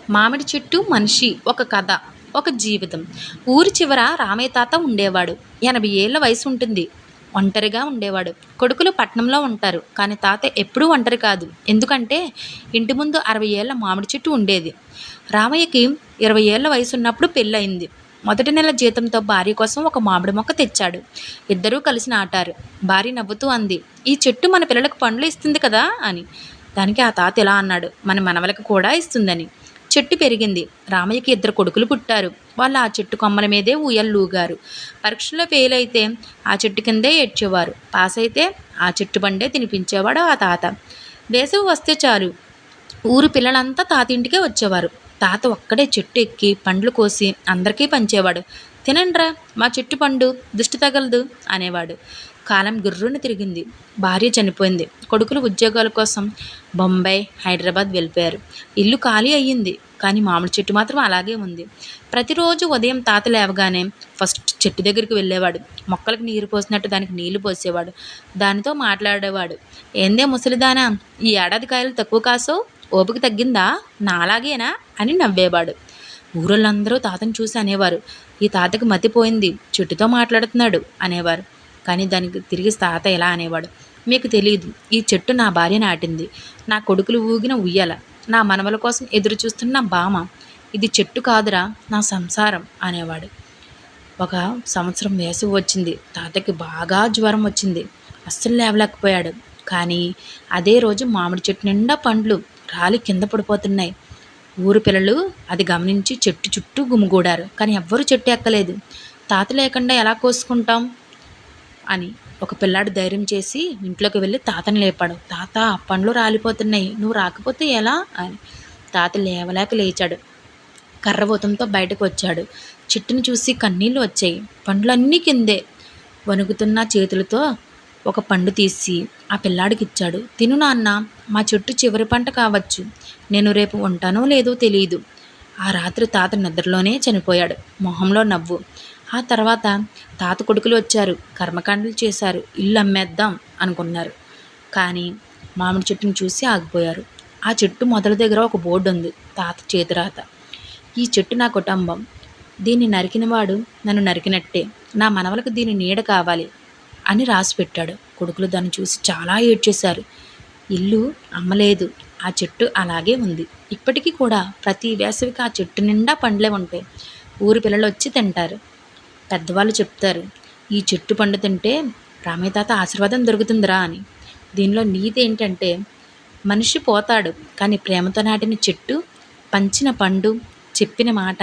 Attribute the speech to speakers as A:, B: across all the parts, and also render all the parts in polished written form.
A: మామిడి చెట్టు మనిషి ఒక కథ ఒక జీవితం. ఊరి చివర రామయ్య తాత ఉండేవాడు. 80 ఏళ్ల వయసు ఉంటుంది. ఒంటరిగా ఉండేవాడు. కొడుకులు పట్నంలో ఉంటారు, కానీ తాత ఎప్పుడూ ఒంటరి కాదు. ఎందుకంటే ఇంటి ముందు 60 ఏళ్ల మామిడి చెట్టు ఉండేది. రామయ్యకి 20 ఏళ్ల వయసు ఉన్నప్పుడు పెళ్ళయింది. మొదటి నెల జీతంతో భార్య కోసం ఒక మామిడి మొక్క తెచ్చాడు. ఇద్దరూ కలిసి నాటారు. భార్య నవ్వుతూ అంది, "ఈ చెట్టు మన పిల్లలకు పండ్లు ఇస్తుంది కదా" అని. దానికి ఆ తాత ఇలా అన్నాడు, "మన మనవలకు కూడా ఇస్తుందని." చెట్టు పెరిగింది. రామయ్యకి 2 కొడుకులు పుట్టారు. వాళ్ళు ఆ చెట్టు కొమ్మల మీదే ఊయల్లూగారు. పరీక్షల్లో ఫెయిల్ అయితే ఆ చెట్టు కిందే ఏడ్చేవారు. పాస్ అయితే ఆ చెట్టు బండే తినిపించేవాడు ఆ తాత. వేసవి వస్తే చాలు ఊరు పిల్లలంతా తాత ఇంటికే వచ్చేవారు. తాత ఒక్కడే చెట్టు ఎక్కి పండ్లు కోసి అందరికీ పంచేవాడు. "తినండ్రా, మా చెట్టు పండు, దిష్టి తగలదు" అనేవాడు. కాలం గుర్రున తిరిగింది. భార్య చనిపోయింది. కొడుకులు ఉద్యోగాల కోసం బొంబాయి, హైదరాబాద్ వెళ్ళిపోయారు. ఇల్లు ఖాళీ అయ్యింది. కానీ మామిడి చెట్టు మాత్రం అలాగే ఉంది. ప్రతిరోజు ఉదయం తాత లేవగానే ఫస్ట్ చెట్టు దగ్గరికి వెళ్ళేవాడు. మొక్కలకు నీరు పోసినట్టు దానికి నీళ్లు పోసేవాడు. దానితో మాట్లాడేవాడు. "ఏందే ముసలిదానా, ఈ ఏడాది కాయలు తక్కువ కాసో, ఓపిక తగ్గిందా, నాలాగేనా" అని నవ్వేవాడు. ఊరోళ్ళందరూ తాతను చూసి అనేవారు, "ఈ తాతకి మతిపోయింది, చెట్టుతో మాట్లాడుతున్నాడు" అనేవారు. కానీ దానికి తిరిగి తాత ఎలా అనేవాడు, "మీకు తెలియదు, ఈ చెట్టు నా భార్య నాటింది, నా కొడుకులు ఊగిన ఉయ్యాల, నా మనవల కోసం ఎదురు చూస్తున్న బామ. ఇది చెట్టు కాదురా, నా సంసారం" అనేవాడు. ఒక సంవత్సరం వేసవి వచ్చింది. తాతకి బాగా జ్వరం వచ్చింది. అస్సలు లేవలేకపోయాడు. కానీ అదే రోజు మామిడి చెట్టు నిండా పండ్లు రాలి కింద పడిపోతున్నాయి. ఊరు పిల్లలు అది గమనించి చెట్టు చుట్టూ గుమిగూడారు. కానీ ఎవ్వరూ చెట్టు ఎక్కలేదు. తాత లేకుండా ఎలా కోసుకుంటాం అని ఒక పిల్లాడు ధైర్యం చేసి ఇంట్లోకి వెళ్ళి తాతని లేపాడు. "తాత, పండ్లు రాలిపోతున్నాయి, నువ్వు రాకపోతే ఎలా" అని. తాత లేవలేక లేచాడు. కర్రబోతంతో బయటకు వచ్చాడు. చెట్టుని చూసి కన్నీళ్లు వచ్చాయి. పండ్లన్నీ కిందే. వణుకుతున్న చేతులతో ఒక పండు తీసి ఆ పిల్లాడికి ఇచ్చాడు. "తిను నాన్న, మా చెట్టు చివరి పంట కావచ్చు. నేను రేపు ఉంటానో లేదో తెలియదు." ఆ రాత్రి తాత నిద్రలోనే చనిపోయాడు. మొహంలో నవ్వు. ఆ తర్వాత తాత కొడుకులు వచ్చారు. కర్మకాండలు చేశారు. ఇల్లు అమ్మేద్దాం అనుకున్నారు. కానీ మామిడి చెట్టుని చూసి ఆగిపోయారు. ఆ చెట్టు మొదల దగ్గర ఒక బోర్డు ఉంది. తాత చేతిరాత. "ఈ చెట్టు నా కుటుంబం. దీన్ని నరికినవాడు నన్ను నరికినట్టే. నా మనవలకు దీని నీడ కావాలి" అని రాసి పెట్టాడు. కొడుకులు దాన్ని చూసి చాలా ఏడ్చేశారు. ఇల్లు అమ్మలేదు. ఆ చెట్టు అలాగే ఉంది. ఇప్పటికీ కూడా ప్రతి వేసవికి ఆ చెట్టు నిండా పండ్లే ఉంటాయి. ఊరి పిల్లలు వచ్చి తింటారు. పెద్దవాళ్ళు చెప్తారు, "ఈ చెట్టు పండు తింటే రామయ్య తాత ఆశీర్వాదం దొరుకుతుందిరా" అని. దీనిలో నీతి ఏంటంటే, మనిషి పోతాడు, కానీ ప్రేమతో నాటిన చెట్టు, పంచిన పండు, చెప్పిన మాట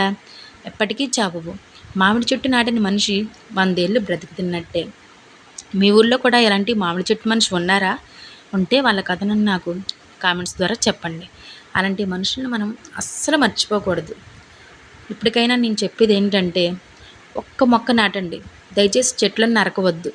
A: ఎప్పటికీ చావవు. మామిడి చెట్టు నాటిన మనిషి 100 ఏళ్ళు బ్రతుకుతున్నట్టే. మీ ఊళ్ళో కూడా ఎలాంటి మామిడి చెట్టు మనిషి ఉన్నారా? ఉంటే వాళ్ళ కథను నాకు కామెంట్స్ ద్వారా చెప్పండి. అలాంటి మనుషులను మనం అస్సలు మర్చిపోకూడదు. ఇప్పటికైనా నేను చెప్పేది ఏంటంటే, ఒక్క మొక్క నాటండి. దయచేసి చెట్లను నరకవద్దు.